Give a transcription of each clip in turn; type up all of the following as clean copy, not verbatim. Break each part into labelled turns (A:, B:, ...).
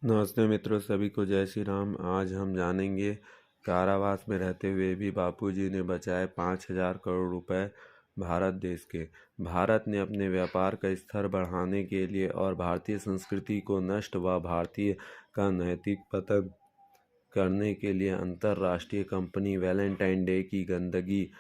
A: नमस्ते मित्रों, सभी को जय श्री राम। आज हम जानेंगे कारावास में रहते हुए भी बापूजी ने बचाए 5,000 करोड़ रुपए भारत देश के। भारत ने अपने व्यापार का स्तर बढ़ाने के लिए और भारतीय संस्कृति को नष्ट व भारतीय का नैतिक पतन करने के लिए अंतर्राष्ट्रीय कंपनी वैलेंटाइन डे की गंदगी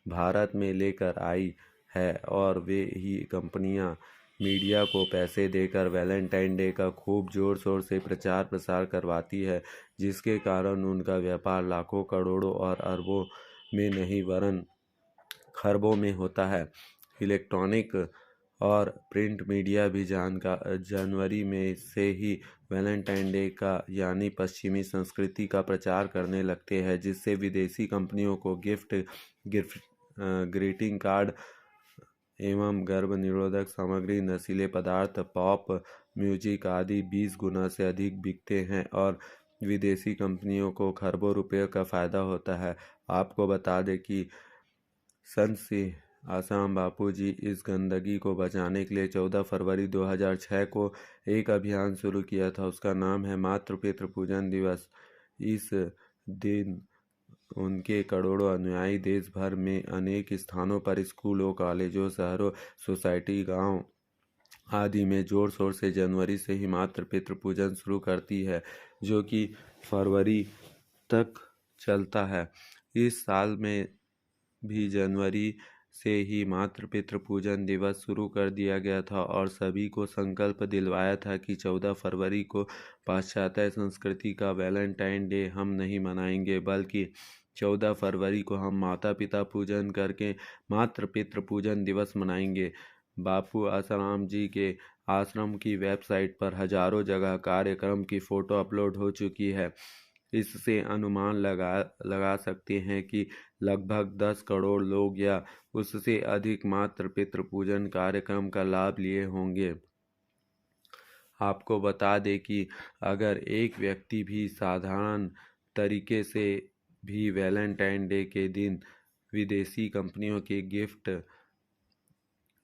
A: भारत में लेकर आई है और वे ही कंपनियां मीडिया को पैसे देकर वैलेंटाइन डे का खूब जोर शोर से प्रचार प्रसार करवाती है, जिसके कारण उनका व्यापार लाखों करोड़ों और अरबों में नहीं वरन खरबों में होता है। इलेक्ट्रॉनिक और प्रिंट मीडिया भी जनवरी में से ही वैलेंटाइन डे का यानी पश्चिमी संस्कृति का प्रचार करने लगते हैं, जिससे विदेशी कंपनियों को ग्रीटिंग कार्ड एवं गर्भ निरोधक सामग्री, नशीले पदार्थ, पॉप म्यूजिक आदि 20 गुना से अधिक बिकते हैं और विदेशी कंपनियों को खरबों रुपये का फायदा होता है। आपको बता दें कि संत सिंह आसाराम बापूजी इस गंदगी को बचाने के लिए 14 फरवरी 2006 को एक अभियान शुरू किया था। उसका नाम है मातृ पितृ पूजन दिवस। इस दिन उनके करोड़ों अनुयायी देश भर में अनेक स्थानों पर स्कूलों, कॉलेजों, शहरों, सोसाइटी, गांव आदि में जोर शोर से जनवरी से ही मातृ पितृ पूजन शुरू करती है, जो कि फरवरी तक चलता है। इस साल में भी जनवरी से ही मातृ पितृ पूजन दिवस शुरू कर दिया गया था और सभी को संकल्प दिलवाया था कि 14 फरवरी को पाश्चात्य संस्कृति का वैलेंटाइन डे हम नहीं मनाएंगे, बल्कि 14 फरवरी को हम माता पिता पूजन करके मातृ पितृ पूजन दिवस मनाएंगे। बापू आसाराम जी के आश्रम की वेबसाइट पर हजारों जगह कार्यक्रम की फ़ोटो अपलोड हो चुकी है। इससे अनुमान लगा सकते हैं कि लगभग 10 करोड़ लोग या उससे अधिक मातृ पितृ पूजन कार्यक्रम का लाभ लिए होंगे। आपको बता दें कि अगर एक व्यक्ति भी साधारण तरीके से भी वैलेंटाइन डे के दिन विदेशी कंपनियों के गिफ्ट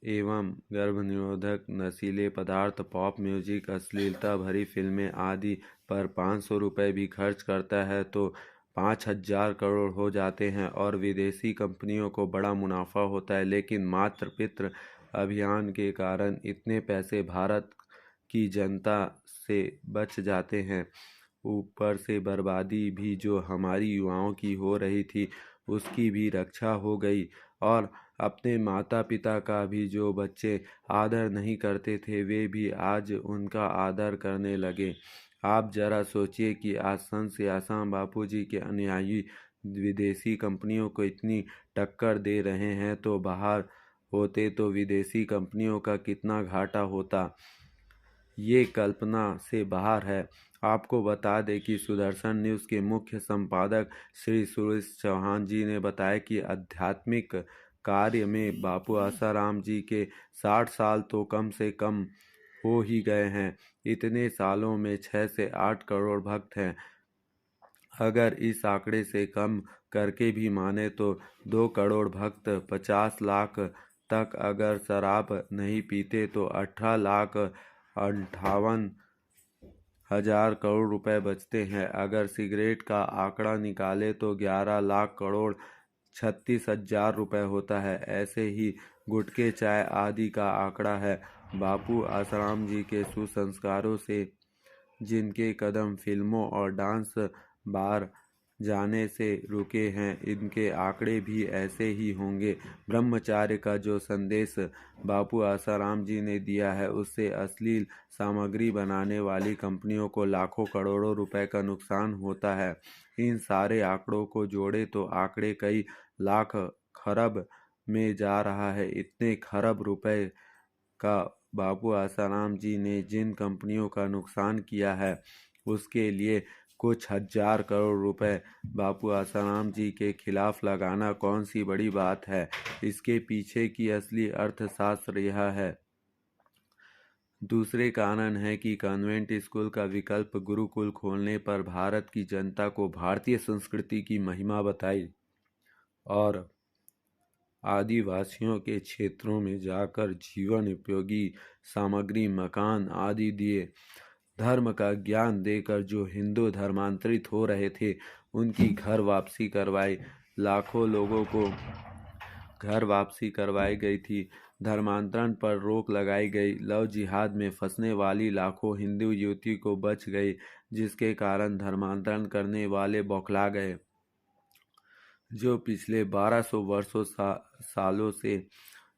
A: एवं गर्भनिरोधक, नशीले पदार्थ, पॉप म्यूजिक, अश्लीलता भरी फिल्में आदि पर 500 रुपये भी खर्च करता है तो 5,000 करोड़ हो जाते हैं और विदेशी कंपनियों को बड़ा मुनाफा होता है। लेकिन मातृ पितृ अभियान के कारण इतने पैसे भारत की जनता से बच जाते हैं। ऊपर से बर्बादी भी जो हमारी युवाओं की हो रही थी उसकी भी रक्षा हो गई और अपने माता पिता का भी जो बच्चे आदर नहीं करते थे वे भी आज उनका आदर करने लगे। आप जरा सोचिए कि आज संत श्री आसाराम बापूजी के अनुयायी विदेशी कंपनियों को इतनी टक्कर दे रहे हैं तो बाहर होते तो विदेशी कंपनियों का कितना घाटा होता, ये कल्पना से बाहर है। आपको बता दें कि सुदर्शन न्यूज़ के मुख्य संपादक श्री सुरेश चौहान जी ने बताया कि आध्यात्मिक कार्य में बापू आसाराम जी के 60 साल तो कम से कम हो ही गए हैं। इतने सालों में 6 से 8 करोड़ भक्त हैं। अगर इस आंकड़े से कम करके भी माने तो 2 करोड़ भक्त 50 लाख तक अगर शराब नहीं पीते तो 18,58,000 करोड़ रुपए बचते हैं। अगर सिगरेट का आंकड़ा निकाले तो 11 लाख करोड़ 36,000 रुपये होता है। ऐसे ही गुटखे, चाय आदि का आंकड़ा है। बापू आसाराम जी के सुसंस्कारों से जिनके कदम फिल्मों और डांस बार जाने से रुके हैं, इनके आंकड़े भी ऐसे ही होंगे। ब्रह्मचार्य का जो संदेश बापू आसाराम जी ने दिया है उससे अश्लील सामग्री बनाने वाली कंपनियों को लाखों करोड़ों रुपए का नुकसान होता है। इन सारे आंकड़ों को जोड़े तो आंकड़े कई लाख खरब में जा रहा है। इतने खरब रुपए का बापू आसाराम जी ने जिन कंपनियों का नुकसान किया है उसके लिए कुछ हजार करोड़ रुपए बापू आसाराम जी के खिलाफ लगाना कौन सी बड़ी बात है। इसके पीछे की असली अर्थशास्त्र यह है। दूसरे कारण है कि कॉन्वेंट स्कूल का विकल्प गुरुकुल खोलने पर भारत की जनता को भारतीय संस्कृति की महिमा बताई और आदिवासियों के क्षेत्रों में जाकर जीवन उपयोगी सामग्री, मकान आदि दिए। धर्म का ज्ञान देकर जो हिंदू धर्मांतरित हो रहे थे उनकी घर वापसी करवाई। लाखों लोगों को घर वापसी करवाई गई थी। धर्मांतरण पर रोक लगाई गई। लव जिहाद में फंसने वाली लाखों हिंदू युवती को बच गई, जिसके कारण धर्मांतरण करने वाले बौखला गए। जो पिछले 1200 वर्षों सालों से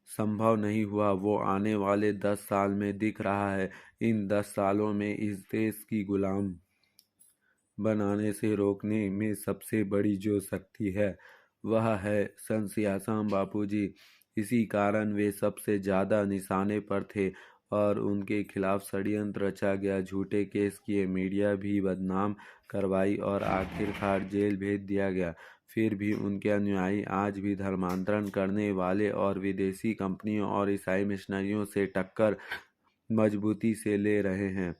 A: संभव नहीं हुआ, वो आने वाले 10 साल में दिख रहा है। इन 10 सालों में इस देश की गुलाम बनाने से रोकने में सबसे बड़ी जो शक्ति है वह है संत सियाराम बापूजी। इसी कारण वे सबसे ज़्यादा निशाने पर थे और उनके खिलाफ षड्यंत्र रचा गया। झूठे केस किए, मीडिया भी बदनाम करवाई और आखिरकार जेल भेज दिया गया। फिर भी उनके अनुयायी आज भी धर्मांतरण करने वाले और विदेशी कंपनियों और ईसाई मिशनरियों से टक्कर मजबूती से ले रहे हैं।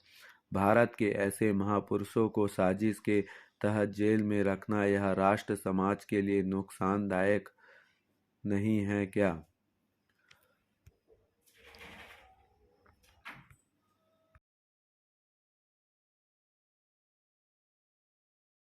A: भारत के ऐसे महापुरुषों को साजिश के तहत जेल में रखना यह राष्ट्र समाज के लिए नुकसानदायक नहीं है क्या?